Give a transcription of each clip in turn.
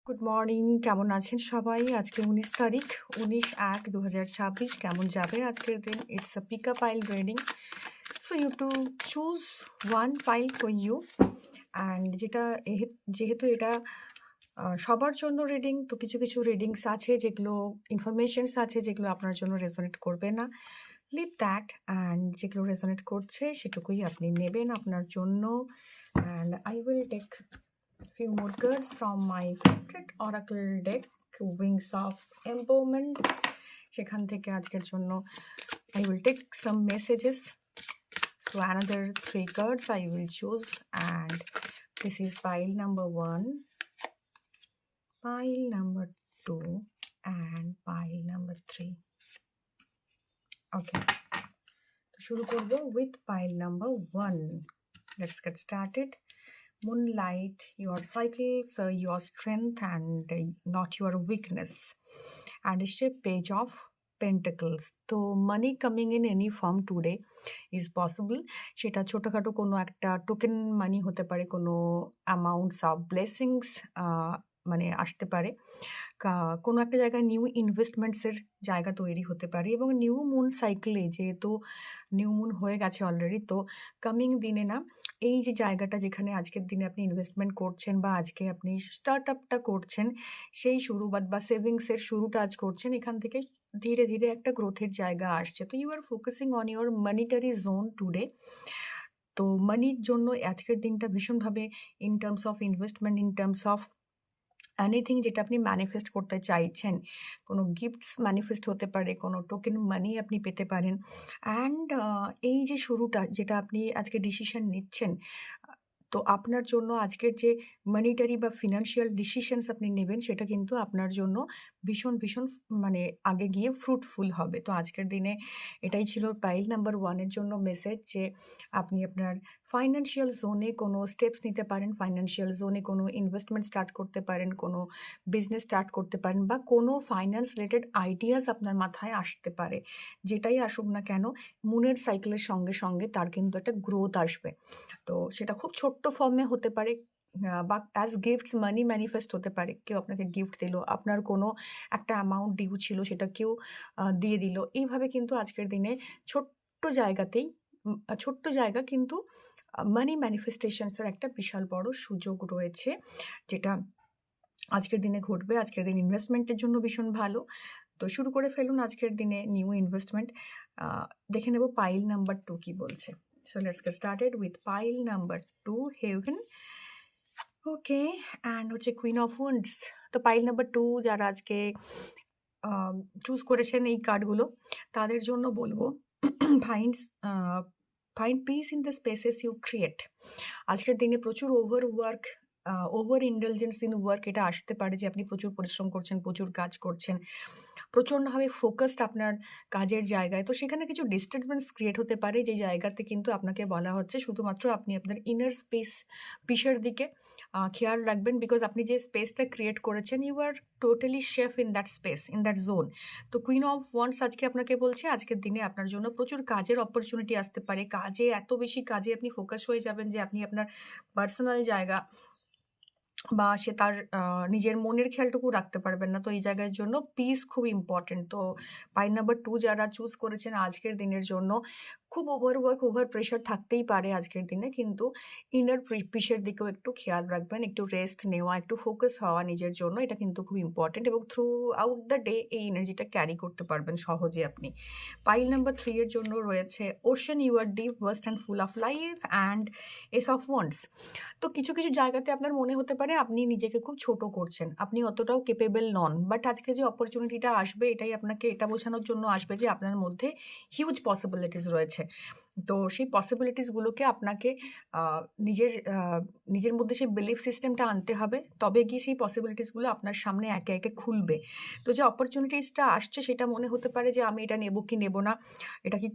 Good morning, কেমন আছেন সবাই? আজকে 19 তারিখ, 19/1/2026। কেমন যাবে আজকের দিন? It's a pick a pile reading, so you to choose one pile for you. And যেহেতু এটা সবার জন্য রিডিং, তো কিছু কিছু রিডিংস আছে যেগুলো ইনফরমেশনস আছে যেগুলো আপনার জন্য রেজোনেট করবে না। লিভ দ্যাট, অ্যান্ড যেগুলো রেজোনেট করছে সেটুকুই আপনি নেবেন আপনার জন্য। And I will take few more cards from my favorite oracle deck, Wings of Empowerment. সেখান থেকে আজকের জন্য I will take some messages. So another 3 cards I will choose, and this is pile number 1, pile number 2, and pile number 3. Okay, তো শুরু করব with pile number 1. Let's get started. Moonlight, your cycles, your strength, and not your weakness. And it's a page of pentacles. তো money coming in any form today is possible. সেটা ছোটোখাটো কোনো একটা token মানি হতে পারে, কোনো অ্যামাউন্টস অফ ব্লেসিংস মানে আসতে পারে, কোনো একটা জায়গায় নিউ ইনভেস্টমেন্টসের জায়গা তৈরি হতে পারে। এবং নিউ মুন সাইকেলে, যেহেতু নিউ মুন হয়ে গেছে অলরেডি, তো কামিং দিনে না, এই যে জায়গাটা যেখানে আজকের দিনে আপনি ইনভেস্টমেন্ট করছেন বা আজকে আপনি স্টার্ট আপটা করছেন, সেই শুরু বা সেভিংসের শুরুটা আজ করছেন, এখান থেকে ধীরে ধীরে একটা গ্রোথের জায়গা আসছে। তো you are focusing on your monetary zone today. তো মানির জন্য আজকের দিনটা ভীষণভাবে in terms of investment, in terms of anything যেটা আপনি ম্যানিফেস্ট করতে চাইছেন, কোনো গিফটস ম্যানিফেস্ট হতে পারে, কোনো টোকেন মানি আপনি পেতে পারেন। অ্যান্ড এই যে শুরুটা, যেটা আপনি আজকে ডিসিশন নিচ্ছেন, তো আপনার জন্য আজকের যে মানিটারি বা ফিনান্সিয়াল ডিসিশনস আপনি নেবেন, সেটা কিন্তু আপনার জন্য ভীষণ ভীষণ মানে আগে গিয়ে ফ্রুটফুল হবে। তো আজকের দিনে এটাই ছিল পাইল নাম্বার 1-এর জন্য মেসেজ, যে আপনি আপনার ফাইন্যান্সিয়াল জোনে কোনো স্টেপস নিতে পারেন, ফাইন্যান্সিয়াল জোনে কোনো ইনভেস্টমেন্ট স্টার্ট করতে পারেন, কোনো বিজনেস স্টার্ট করতে পারেন, বা কোনো ফাইন্যান্স রিলেটেড আইডিয়াস আপনার মাথায় আসতে পারে। যেটাই আসুক না কেন, মুনের সাইকেলের সঙ্গে সঙ্গে তার কিন্তু একটা গ্রোথ আসবে। তো সেটা খুব ছোট্ট ফর্মে হতে পারে, বা অ্যাজ গিফটস মানি ম্যানিফেস্ট হতে পারে। কেউ আপনাকে গিফট দিল, আপনার কোনো একটা অ্যামাউন্ট ডিউ ছিল, সেটা কেউ দিয়ে দিল। এইভাবে কিন্তু আজকের দিনে ছোট্ট জায়গাতেই, ছোট্ট জায়গা কিন্তু মানি ম্যানিফেস্টেশনসের একটা বিশাল বড় সুযোগ রয়েছে, যেটা আজকের দিনে ঘটবে। আজকের দিন ইনভেস্টমেন্টের জন্য ভীষণ ভালো। তো শুরু করে ফেলুন আজকের দিনে নিউ ইনভেস্টমেন্ট। দেখে নেব পাইল নাম্বার 2 কি বলছে। So let's get started with pile number 2, Heaven. Okay, and হচ্ছে কুইন অফ ওয়ান্ডস। তো পাইল নাম্বার 2 যারা আজকে চুজ করেছেন এই কার্ডগুলো, তাদের জন্য বলবো find find peace in the spaces you create. আজকের দিনে প্রচুর ওভার ইন্টেলিজেন্স ইন ওয়ার্ক এটা আসতে পারে, যে আপনি প্রচুর পরিশ্রম করছেন, প্রচুর কাজ করছেন, প্রচণ্ডভাবে ফোকাসড আপনার কাজের জায়গায়। তো সেখানে কিছু ডিস্টারবেন্স ক্রিয়েট হতে পারে, যে জায়গাতে কিন্তু আপনাকে বলা হচ্ছে শুধুমাত্র আপনি আপনার ইনার পিসের দিকে খেয়াল রাখবেন, বিকজ আপনি যে স্পেসটা ক্রিয়েট করেছেন, you are totally safe in that space, in that zone. তো কুইন অফ ওয়ান্ডস আজকে আপনাকে বলছে আজকের দিনে আপনার জন্য প্রচুর কাজের অপরচুনিটি আসতে পারে। কাজে এত বেশি কাজে আপনি ফোকাস হয়ে যাবেন যে আপনি আপনার পার্সোনাল জায়গা বা সে তার নিজের মনের খেয়ালটুকু রাখতে পারবেন না। তো এই জায়গার জন্য পিস খুব ইম্পর্টেন্ট। তো পাইল নাম্বার 2 যারা চুজ করেছেন আজকের দিনের জন্য, খুব ওভারওয়ার্ক, ওভার প্রেশার থাকতেই পারে আজকের দিনে, কিন্তু ইনার পিসের দিকেও একটু খেয়াল রাখবেন, একটু রেস্ট নেওয়া, একটু ফোকাস হওয়া নিজের জন্য, এটা কিন্তু খুব ইম্পর্টেন্ট। এবং থ্রু আউট দ্য ডে এই এনার্জিটা ক্যারি করতে পারবেন সহজে আপনি। পাইল নাম্বার 3 এর জন্য রয়েছে ocean, you are deep, vast and full of life, and ace of wands. তো কিছু কিছু জায়গাতে আপনার মনে হতে পারে আপনি নিজেকে খুব ছোট করছেন, আপনি অতটাও কেপেবল নন, বাট আজকে যে অপরচুনিটিটা আসবে, এটাই আপনাকে এটা বোঝানোর জন্য আসবে যে আপনার মধ্যে হিউজ পসিবিলিটিস রয়েছে। তো সেই পসিবিলিটিসগুলোকে আপনাকে নিজের মধ্যে সেই বিলিফ সিস্টেমটা আনতে হবে, তবে গিয়ে সেই পসিবিলিটিসগুলো আপনার সামনে একে একে খুলবে। তো যে অপরচুনিটিসটা আসছে, সেটা মনে হতে পারে যে আমি এটা নেব কি নেব না, এটা কি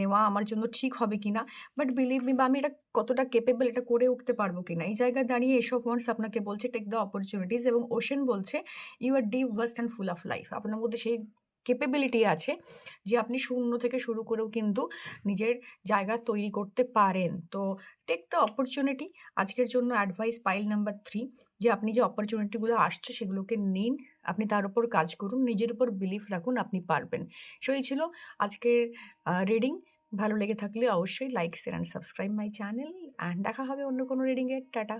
নেওয়া আমার জন্য ঠিক হবে কিনা, বাট বিলিভ মি, বা আমি এটা কতটা কেপেবল, এটা করে উঠতে পারবো কিনা। এই জায়গায় দাঁড়িয়ে এসব ওয়ান্ডস আপনাকে বলছে টেক দ্য অপরচুনিটিস, এবং ওশেন বলছে you are deep, vast and full of life. আপনার মধ্যে সেই ক্যাপাবিলিটি আছে যে আপনি শূন্য থেকে শুরু করেও কিন্তু নিজের জায়গা তৈরি করতে পারেন। তো টেক দ্য অপরচুনিটি। আজকের জন্য অ্যাডভাইস পাইল নাম্বার 3, যে আপনি যে অপরচুনিটিগুলো আসছে সেগুলোকে নিন, আপনি তার উপর কাজ করুন, নিজের উপর বিলিভ রাখুন, আপনি পারবেন। সো এই ছিল আজকের রিডিং। ভালো লেগে থাকলে অবশ্যই like share and subscribe my channel, and দেখা হবে অন্য কোনো রিডিংয়ে। টাটা।